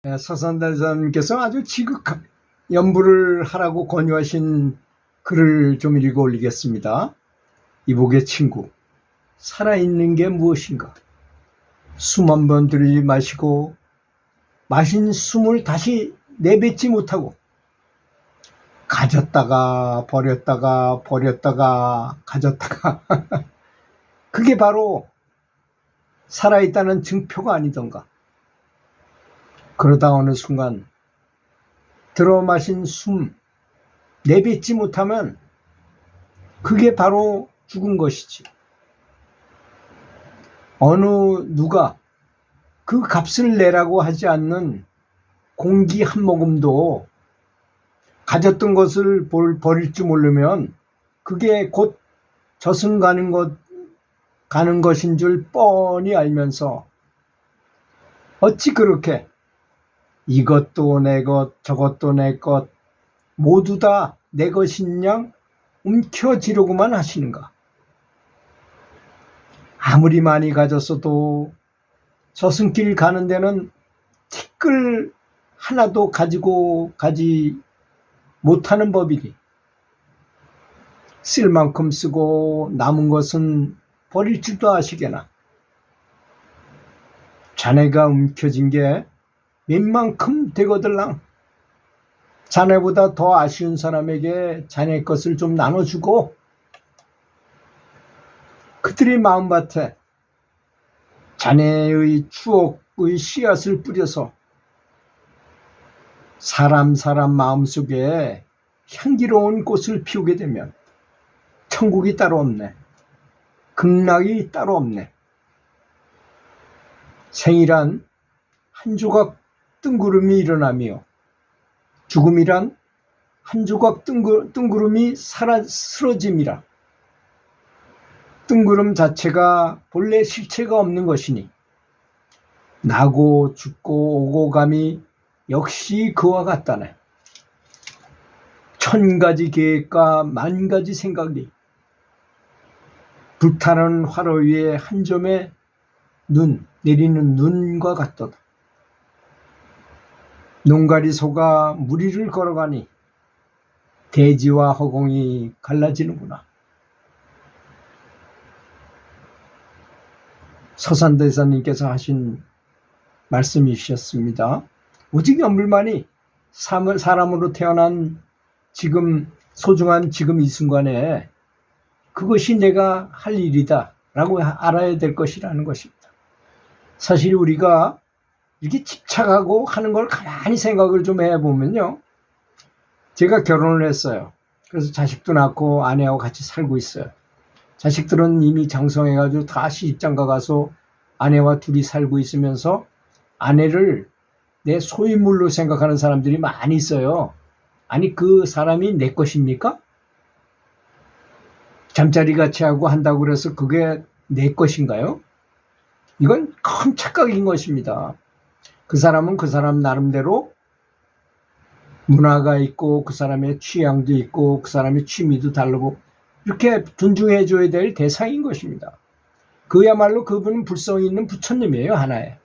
서산대사님께서 아주 지극한 연부를 하라고 권유하신 글을 좀 읽어 올리겠습니다. 이복의 친구, 살아있는 게 무엇인가? 숨 한 번 들이마시고 마신 숨을 다시 내뱉지 못하고 가졌다가 버렸다가 버렸다가 가졌다가 그게 바로 살아있다는 증표가 아니던가. 그러다 어느 순간 들어 마신 숨 내뱉지 못하면 그게 바로 죽은 것이지. 어느 누가 그 값을 내라고 하지 않는 공기 한 모금도 가졌던 것을 버릴 줄 모르면 그게 곧 저승 가는 것인 줄 뻔히 알면서 어찌 그렇게 이것도 내 것 저것도 내 것 모두 다 내 것인 양 움켜쥐려고만 하시는가. 아무리 많이 가졌어도 저승길 가는 데는 티끌 하나도 가지고 가지 못하는 법이니 쓸 만큼 쓰고 남은 것은 버릴 줄도 아시게나. 자네가 움켜쥔 게 웬만큼 되거들랑 자네보다 더 아쉬운 사람에게 자네 것을 좀 나눠주고 그들의 마음밭에 자네의 추억의 씨앗을 뿌려서 사람 마음속에 향기로운 꽃을 피우게 되면 천국이 따로 없네. 극락이 따로 없네. 생이란 한 조각 뜬구름이 일어나며 죽음이란 한 조각 뜬구름이 쓰러짐이라. 뜬구름 자체가 본래 실체가 없는 것이니 나고 죽고 오고 감이 역시 그와 같다네. 천 가지 계획과 만 가지 생각이 불타는 화로 위에 한 점의 눈 내리는 눈과 같도다. 농가리 소가 무리를 걸어가니 대지와 허공이 갈라지는구나. 서산대사님께서 하신 말씀이셨습니다. 오직 연불만이 사람으로 태어난 지금 소중한 지금 이 순간에 그것이 내가 할 일이다 라고 알아야 될 것이라는 것입니다. 사실 우리가 이렇게 집착하고 하는 걸 가만히 생각을 좀 해보면요. 제가 결혼을 했어요. 그래서 자식도 낳고 아내하고 같이 살고 있어요. 자식들은 이미 장성해가지고 다 시집장가 가서 아내와 둘이 살고 있으면서 아내를 내 소유물로 생각하는 사람들이 많이 있어요. 아니 그 사람이 내 것입니까? 잠자리 같이 하고 한다고 그래서 그게 내 것인가요? 이건 큰 착각인 것입니다. 그 사람은 그 사람 나름대로 문화가 있고 그 사람의 취향도 있고 그 사람의 취미도 다르고 이렇게 존중해 줘야 될 대상인 것입니다. 그야말로 그분은 불성이 있는 부처님이에요. 하나에.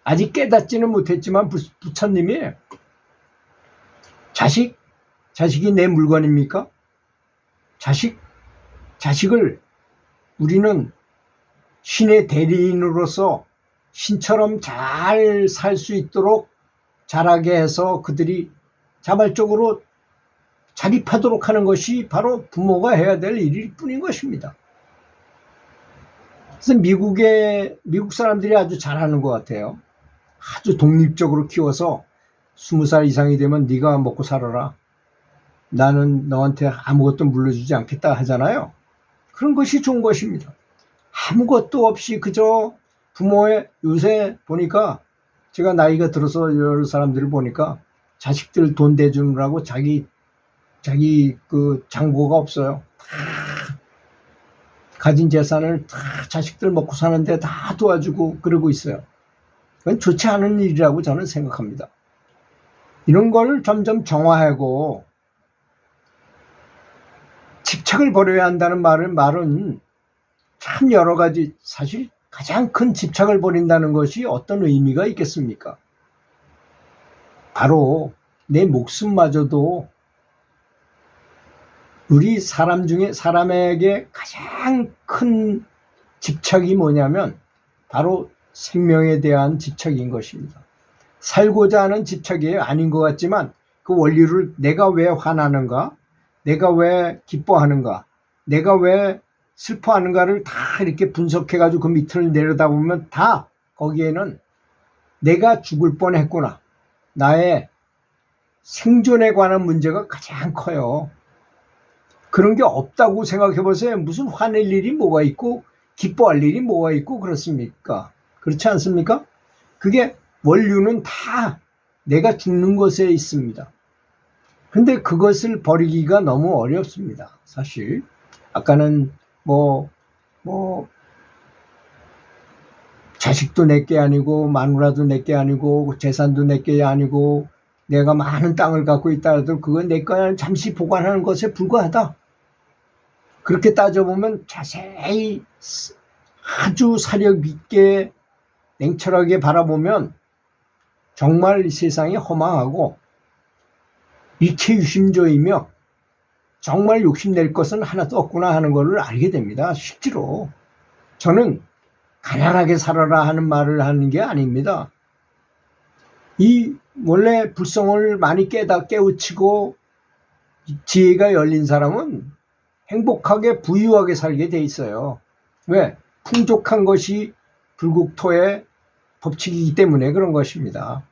아직 깨닫지는 못했지만 부처님이에요. 자식이 내 물건입니까? 자식을 우리는 신의 대리인으로서 신처럼 잘 살 수 있도록 자라게 해서 그들이 자발적으로 자립하도록 하는 것이 바로 부모가 해야 될 일일 뿐인 것입니다. 그래서 미국 사람들이 아주 잘하는 것 같아요. 아주 독립적으로 키워서 20살 이상이 되면 네가 먹고 살아라. 나는 너한테 아무것도 물려주지 않겠다 하잖아요. 그런 것이 좋은 것입니다. 아무것도 없이 그저 부모의 요새 보니까 제가 나이가 들어서 여러 사람들을 보니까 자식들 돈 대주느라고 자기 그 장고가 없어요. 다 가진 재산을 다 자식들 먹고 사는데 다 도와주고 그러고 있어요. 그건 좋지 않은 일이라고 저는 생각합니다. 이런 걸 점점 정화하고 집착을 버려야 한다는 말은 참 여러 가지, 사실 가장 큰 집착을 버린다는 것이 어떤 의미가 있겠습니까? 바로 내 목숨마저도 우리 사람 중에 사람에게 가장 큰 집착이 뭐냐면 바로 생명에 대한 집착인 것입니다. 살고자 하는 집착이 아닌 것 같지만 그 원리를 내가 왜 화나는가, 내가 왜 기뻐하는가, 내가 왜 슬퍼하는가를 다 이렇게 분석해가지고 그 밑을 내려다보면 다 거기에는 내가 죽을 뻔했구나, 나의 생존에 관한 문제가 가장 커요. 그런 게 없다고 생각해 보세요. 무슨 화낼 일이 뭐가 있고 기뻐할 일이 뭐가 있고 그렇습니까? 그렇지 않습니까? 그게 원류는 다 내가 죽는 것에 있습니다. 근데 그것을 버리기가 너무 어렵습니다. 사실 아까는 뭐 자식도 내게 아니고 마누라도 내게 아니고 재산도 내게 아니고 내가 많은 땅을 갖고 있다 해도 그건 내 거야 잠시 보관하는 것에 불과하다. 그렇게 따져보면 자세히 아주 사력 있게 냉철하게 바라보면 정말 이 세상이 허망하고 일체유심조이며 정말 욕심낼 것은 하나도 없구나 하는 것을 알게 됩니다. 실제로 저는 가난하게 살아라 하는 말을 하는 게 아닙니다. 이 원래 불성을 많이 깨우치고 지혜가 열린 사람은 행복하게 부유하게 살게 돼 있어요. 왜? 풍족한 것이 불국토의 법칙이기 때문에 그런 것입니다.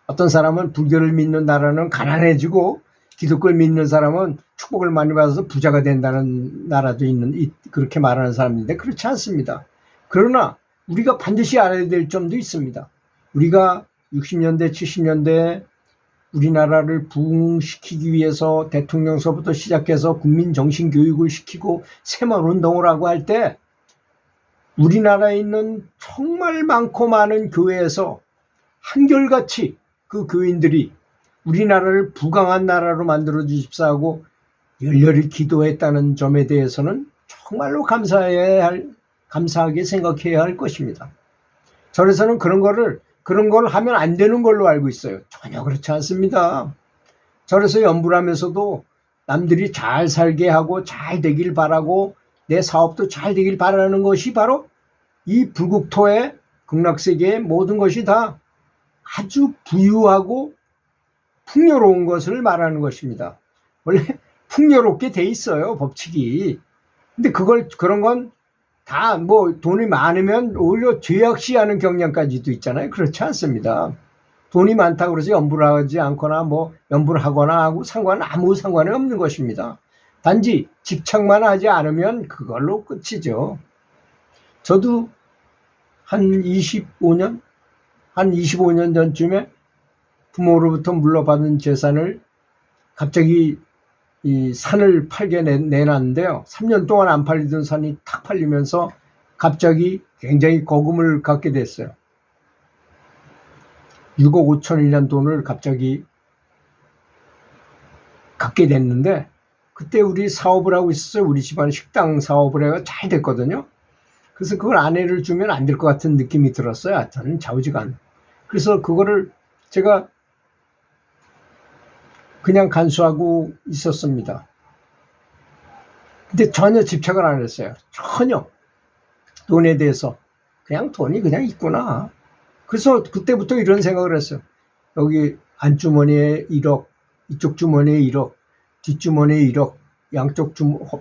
어떤 사람은 불교를 믿는 나라는 가난해지고 기독교를 믿는 사람은 축복을 많이 받아서 부자가 된다는 나라도 있는, 그렇게 말하는 사람인데 그렇지 않습니다. 그러나 우리가 반드시 알아야 될 점도 있습니다. 우리가 60년대 70년대 우리나라를 부흥시키기 위해서 대통령서부터 시작해서 국민 정신 교육을 시키고 새마을운동을 하고 할 때 우리나라에 있는 정말 많고 많은 교회에서 한결같이 그 교인들이 우리나라를 부강한 나라로 만들어 주십사 하고 열렬히 기도했다는 점에 대해서는 정말로 감사하게 생각해야 할 것입니다. 절에서는 그런 걸 하면 안 되는 걸로 알고 있어요. 전혀 그렇지 않습니다. 절에서 연불 하면서도 남들이 잘 살게 하고 잘 되길 바라고 내 사업도 잘 되길 바라는 것이 바로 이 불국토의 극락세계의 모든 것이 다 아주 부유하고 풍요로운 것을 말하는 것입니다. 원래 풍요롭게 돼 있어요, 법칙이. 근데 그런 건 다 돈이 많으면 오히려 죄악시하는 경향까지도 있잖아요. 그렇지 않습니다. 돈이 많다고 그래서 연불을 하지 않거나 연불을 하거나 하고 아무 상관이 없는 것입니다. 단지 집착만 하지 않으면 그걸로 끝이죠. 저도 한 25년 전쯤에 부모로부터 물려받은 재산을 갑자기 이 산을 팔게 내놨는데요. 3년 동안 안 팔리던 산이 탁 팔리면서 갑자기 굉장히 거금을 갖게 됐어요. 6억 5천이라는 돈을 갑자기 갖게 됐는데 그때 우리 사업을 하고 있었어요. 우리 집안 식당 사업을 해가 잘 됐거든요. 그래서 그걸 아내를 주면 안 될 것 같은 느낌이 들었어요. 하여튼 좌우지간. 그래서 그거를 제가 그냥 간수하고 있었습니다. 근데 전혀 집착을 안 했어요. 전혀. 돈에 대해서. 그냥 돈이 그냥 있구나. 그래서 그때부터 이런 생각을 했어요. 여기 안주머니에 1억, 이쪽 주머니에 1억, 뒷주머니에 1억, 양쪽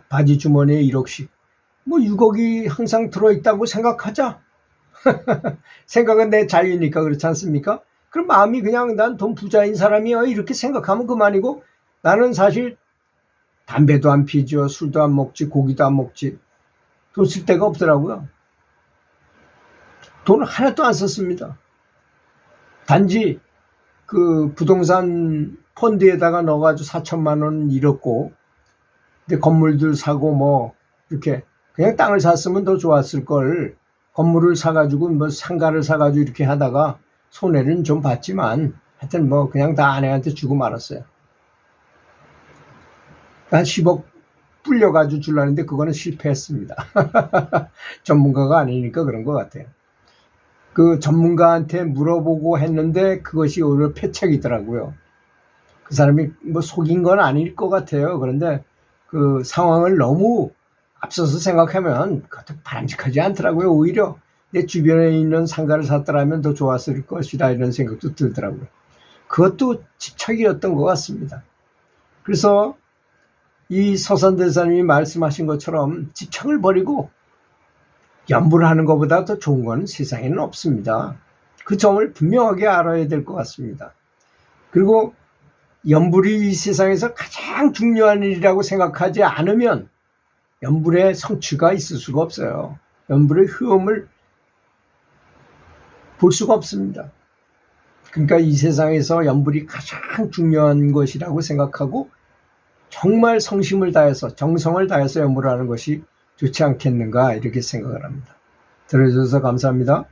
바지 주머니에 1억씩. 6억이 항상 들어있다고 생각하자. 생각은 내 자유니까 그렇지 않습니까? 그럼 마음이 그냥 난 돈 부자인 사람이야 이렇게 생각하면 그만이고 나는 사실 담배도 안 피죠. 술도 안 먹지. 고기도 안 먹지. 돈 쓸 데가 없더라고요. 돈을 하나도 안 썼습니다. 단지 그 부동산 펀드에다가 넣어가지고 4천만 원 잃었고 근데 건물들 사고 이렇게 그냥 땅을 샀으면 더 좋았을 걸 건물을 사가지고 상가를 사가지고 이렇게 하다가 손해는 좀 봤지만 하여튼 그냥 다 아내한테 주고 말았어요. 한 10억 불려가지고 주려는데 그거는 실패했습니다. 전문가가 아니니까 그런 것 같아요. 그 전문가한테 물어보고 했는데 그것이 오히려 패착이더라고요. 그 사람이 뭐 속인 건 아닐 것 같아요. 그런데 그 상황을 너무 앞서서 생각하면 그것도 바람직하지 않더라고요. 오히려 내 주변에 있는 상가를 샀더라면 더 좋았을 것이다 이런 생각도 들더라고요. 그것도 집착이었던 것 같습니다. 그래서 이 서산대사님이 말씀하신 것처럼 집착을 버리고 연부를 하는 것보다 더 좋은 건 세상에는 없습니다. 그 점을 분명하게 알아야 될 것 같습니다. 그리고 연불이 이 세상에서 가장 중요한 일이라고 생각하지 않으면 연불의 성취가 있을 수가 없어요. 연불의 효험을 볼 수가 없습니다. 그러니까 이 세상에서 연불이 가장 중요한 것이라고 생각하고 정말 성심을 다해서 정성을 다해서 연불을 하는 것이 좋지 않겠는가 이렇게 생각을 합니다. 들어주셔서 감사합니다.